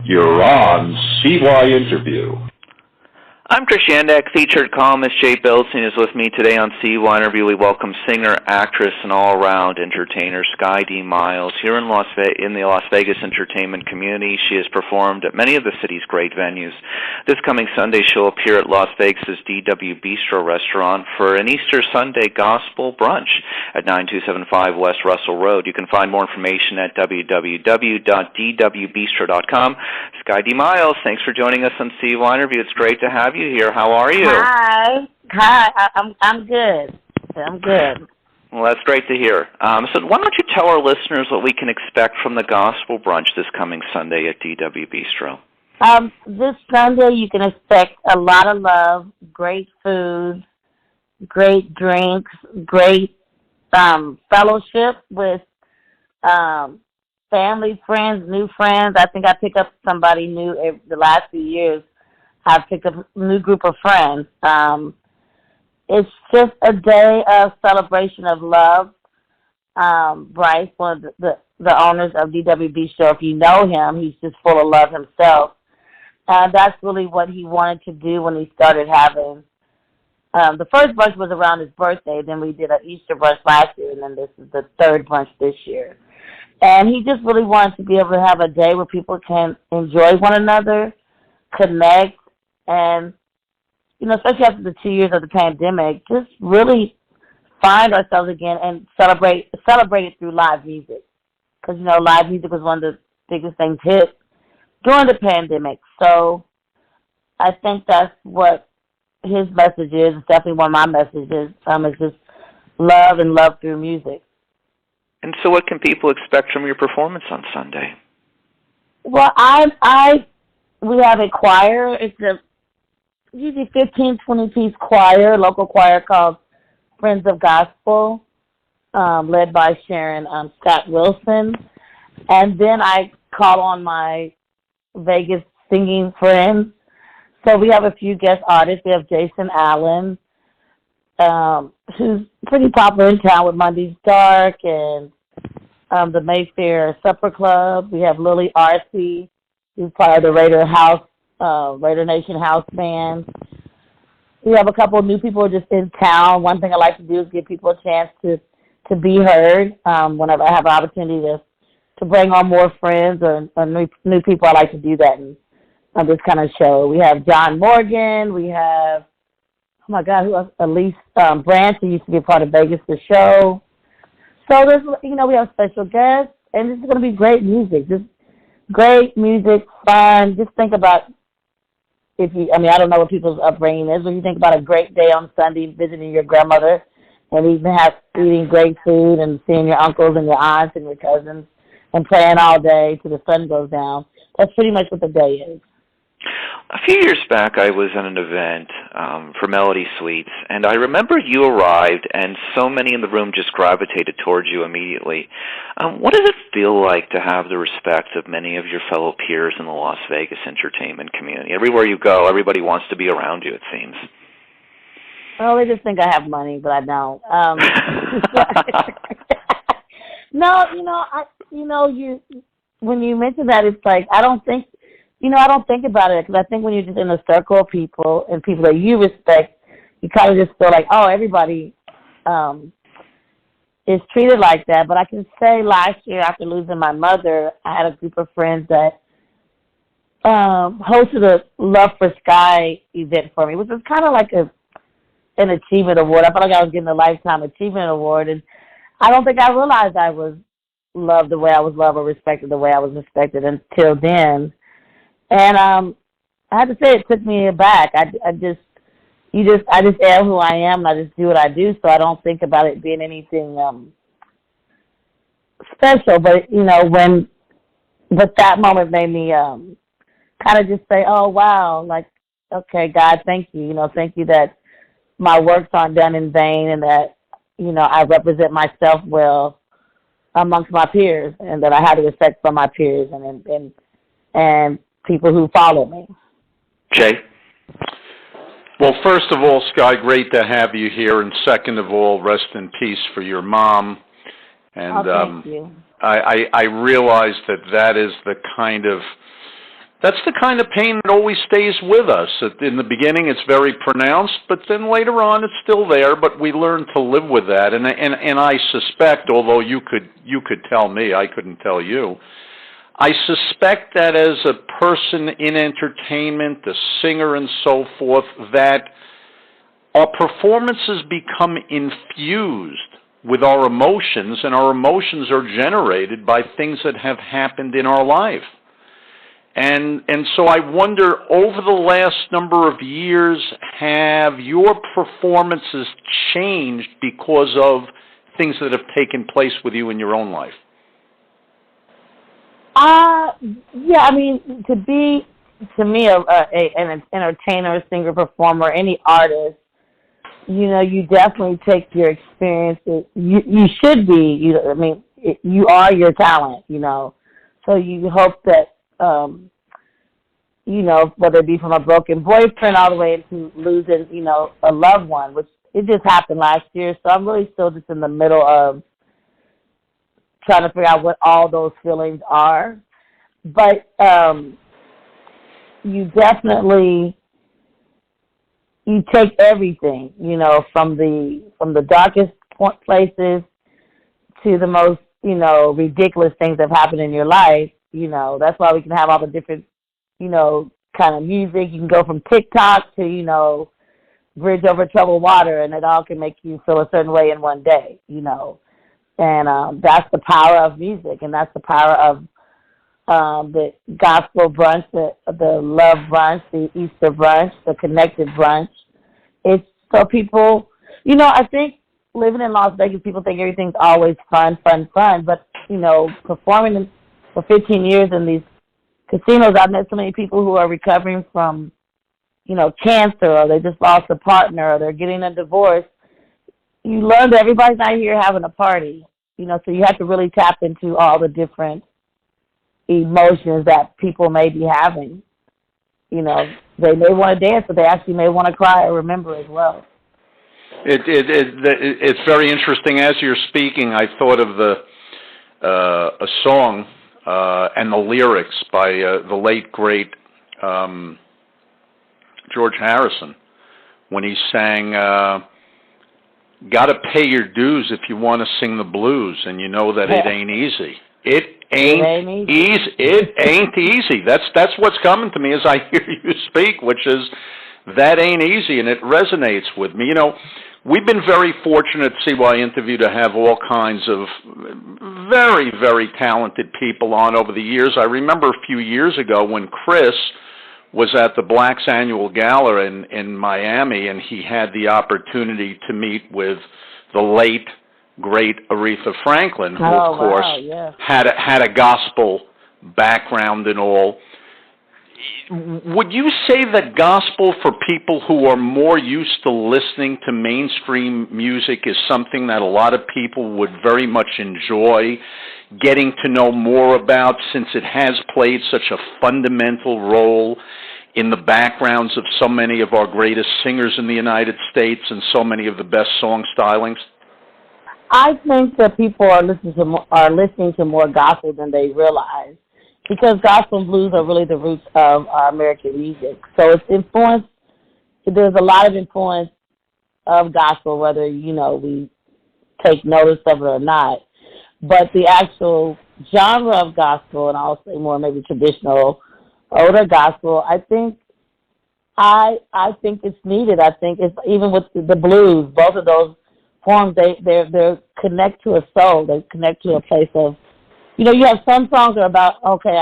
You're on CYInterview. I'm Chris Yandak. Featured columnist Jay Bilstein is with me today on CYInterview. We welcome singer, actress, and all-around entertainer Skye Dee Miles here in the Las Vegas entertainment community. She has performed at many of the city's great venues. This coming Sunday, she'll appear at Las Vegas's DW Bistro restaurant for an Easter Sunday gospel brunch at 9275 West Russell Road. You can find more information at www.dwbistro.com. Skye Dee Miles, thanks for joining us on CYInterview. It's great to have you here. How are you? Hi. I'm good. I'm good. Well, that's great to hear. So why don't you tell our listeners what we can expect from the gospel brunch this coming Sunday at DW Bistro? This Sunday you can expect a lot of love, great food, great drinks, great fellowship with family, friends, new friends. I think I pick up somebody new the last few years. I've picked up a new group of friends. It's just a day of celebration of love. Bryce, one of the owners of DW Bistro, if you know him, he's just full of love himself. That's really what he wanted to do when he started having. The first brunch was around his birthday. Then we did an Easter brunch last year, and then this is the third brunch this year. And he just really wanted to be able to have a day where people can enjoy one another, connect, and, you know, especially after the 2 years of the pandemic, just really find ourselves again and celebrate it through live music. Because, you know, live music was one of the biggest things hit during the pandemic. So I think that's what his message is. It's definitely one of my messages. Is just love and love through music. And so what can people expect from your performance on Sunday? Well, we have a choir. It's usually 15, 20-piece choir, local choir called Friends of Gospel, led by Sharon Scott Wilson. And then I call on my Vegas singing friends. So we have a few guest artists. We have Jason Allen, who's pretty popular in town with Monday's Dark and the Mayfair Supper Club. We have Lily Arcee, who's part of the Raider Nation House Band. We have a couple of new people just in town. One thing I like to do is give people a chance to be heard. Whenever I have an opportunity to bring on more friends or new people, I like to do that on this kind of show. We have John Morgan. We have, oh my God, who else? Elise Branch, who used to be a part of Vegas the Show. So there's, you know, we have special guests, and this is going to be great music. Just great music, fun. Just think about I don't know what people's upbringing is, but you think about a great day on Sunday visiting your grandmother and eating great food and seeing your uncles and your aunts and your cousins and playing all day till the sun goes down. That's pretty much what the day is. A few years back, I was at an event for Melody Suites, and I remember you arrived, and so many in the room just gravitated towards you immediately. What does it feel like to have the respect of many of your fellow peers in the Las Vegas entertainment community? Everywhere you go, everybody wants to be around you, it seems. Well, they just think I have money, but I don't. No, when you mention that, it's like I don't think about it, because I think when you're just in a circle of people and people that you respect, you kind of just feel like, oh, everybody is treated like that. But I can say last year, after losing my mother, I had a group of friends that hosted a Love for Skye event for me, which was kind of like an achievement award. I felt like I was getting a Lifetime Achievement Award, and I don't think I realized I was loved the way I was loved or respected the way I was respected until then. And I have to say, it took me aback. I just am who I am, and I just do what I do. So I don't think about it being anything special. But but that moment made me kind of just say, "Oh wow, like, okay, God, thank you. Thank you that my works aren't done in vain, and that I represent myself well amongst my peers, and that I have the respect for my peers and people who follow me." Jay? Well, first of all, Skye, great to have you here, and second of all, rest in peace for your mom. And thank you. I realize that is the kind of That's the kind of pain that always stays with us. In the beginning, it's very pronounced, but then later on, it's still there. But we learn to live with that. And I suspect, although you could tell me, I couldn't tell you. I suspect that as a person in entertainment, a singer, and so forth, that our performances become infused with our emotions, and our emotions are generated by things that have happened in our life. And so I wonder, over the last number of years, have your performances changed because of things that have taken place with you in your own life? Yeah, I mean, to me, an entertainer, singer, performer, any artist, you definitely take your experiences. You should be, you are your talent, So you hope that, whether it be from a broken boyfriend all the way into losing, a loved one, which it just happened last year. So I'm really still just in the middle of trying to figure out what all those feelings are. But you definitely, you take everything, from the darkest places to the most, ridiculous things that have happened in your life. That's why we can have all the different, kind of music. You can go from TikTok to, Bridge Over Troubled Water, and it all can make you feel a certain way in one day, And that's the power of music, and that's the power of the gospel brunch, the love brunch, the Easter brunch, the connected brunch. It's so people, I think living in Las Vegas, people think everything's always fun, but, performing for 15 years in these casinos, I've met so many people who are recovering from, cancer, or they just lost a partner, or they're getting a divorce. You learn that everybody's not here having a party, so you have to really tap into all the different emotions that people may be having. They may want to dance, but they actually may want to cry or remember as well. It's very interesting. As you're speaking, I thought of a song and the lyrics by the late, great George Harrison, when he sang, "Gotta pay your dues if you want to sing the blues, and you know that it ain't easy." It ain't easy. It ain't easy. That's what's coming to me as I hear you speak, which is that ain't easy, and it resonates with me. We've been very fortunate at CYInterview to have all kinds of very, very talented people on over the years. I remember a few years ago when Chris was at the Blacks Annual Gala in Miami, and he had the opportunity to meet with the late, great Aretha Franklin, who, of course, had a gospel background and all. Would you say that gospel, for people who are more used to listening to mainstream music, is something that a lot of people would very much enjoy getting to know more about, since it has played such a fundamental role in the backgrounds of so many of our greatest singers in the United States and so many of the best song stylings? I think that people are listening to more gospel than they realize, because gospel and blues are really the roots of our American music. So it's influenced. There's a lot of influence of gospel, whether we take notice of it or not. But the actual genre of gospel, and I'll say more maybe traditional, older gospel, I think it's needed. I think it's, even with the blues, both of those forms, they connect to a soul. They connect to a place of, you have some songs that are about, okay,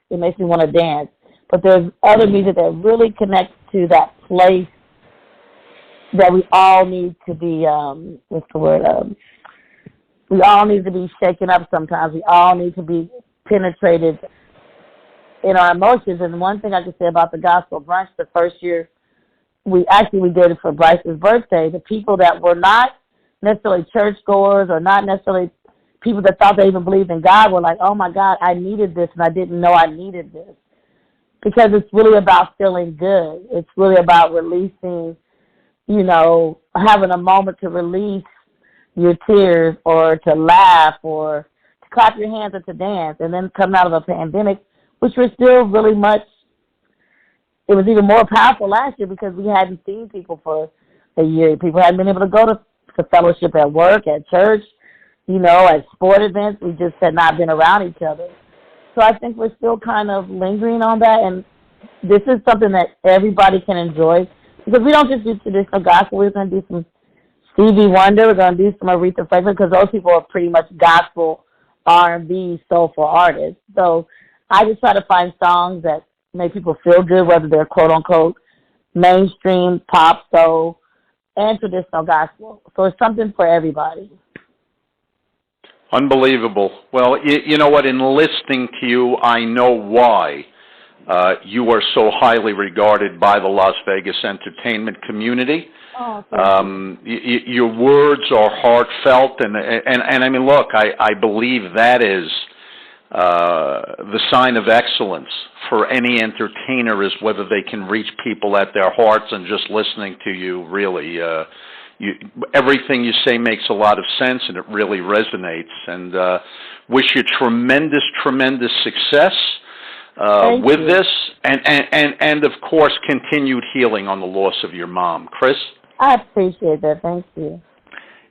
it makes me want to dance, but there's other music that really connects to that place that we all need to be, we all need to be shaken up sometimes. We all need to be penetrated in our emotions. And one thing I can say about the gospel brunch, the first year we did it for Bryce's birthday, the people that were not necessarily churchgoers or not necessarily people that thought they even believed in God were like, oh my God, I needed this and I didn't know I needed this. Because it's really about feeling good. It's really about releasing, having a moment to release your tears, or to laugh, or to clap your hands, or to dance. And then coming out of a pandemic, which was still really much. It was even more powerful last year because we hadn't seen people for a year. People hadn't been able to go to fellowship at work, at church, at sport events. We just had not been around each other. So I think we're still kind of lingering on that, and this is something that everybody can enjoy because we don't just do traditional gospel. We're going to do some Stevie Wonder. We're going to do some Aretha Franklin because those people are pretty much gospel, R&B, soulful artists. So I just try to find songs that make people feel good, whether they're quote-unquote mainstream, pop, soul, and traditional gospel. So it's something for everybody. Unbelievable. Well, you know what? In listening to you, I know why you are so highly regarded by the Las Vegas entertainment community. Oh, thank you. Your words are heartfelt, and I mean, look, I believe that is the sign of excellence for any entertainer, is whether they can reach people at their hearts, and just listening to you, really, everything you say makes a lot of sense, and it really resonates, and wish you tremendous success with you. this, and of course, continued healing on the loss of your mom. Chris? I appreciate that. Thank you.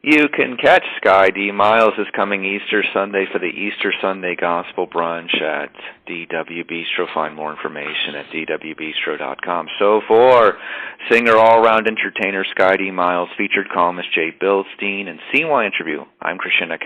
You can catch Skye Dee Miles this coming Easter Sunday for the Easter Sunday Gospel Brunch at DW Bistro. Find more information at dwbistro.com. So for singer, all-around entertainer Skye Dee Miles, featured columnist Jay Bilstein, and CYInterview, I'm Chris Shinnick.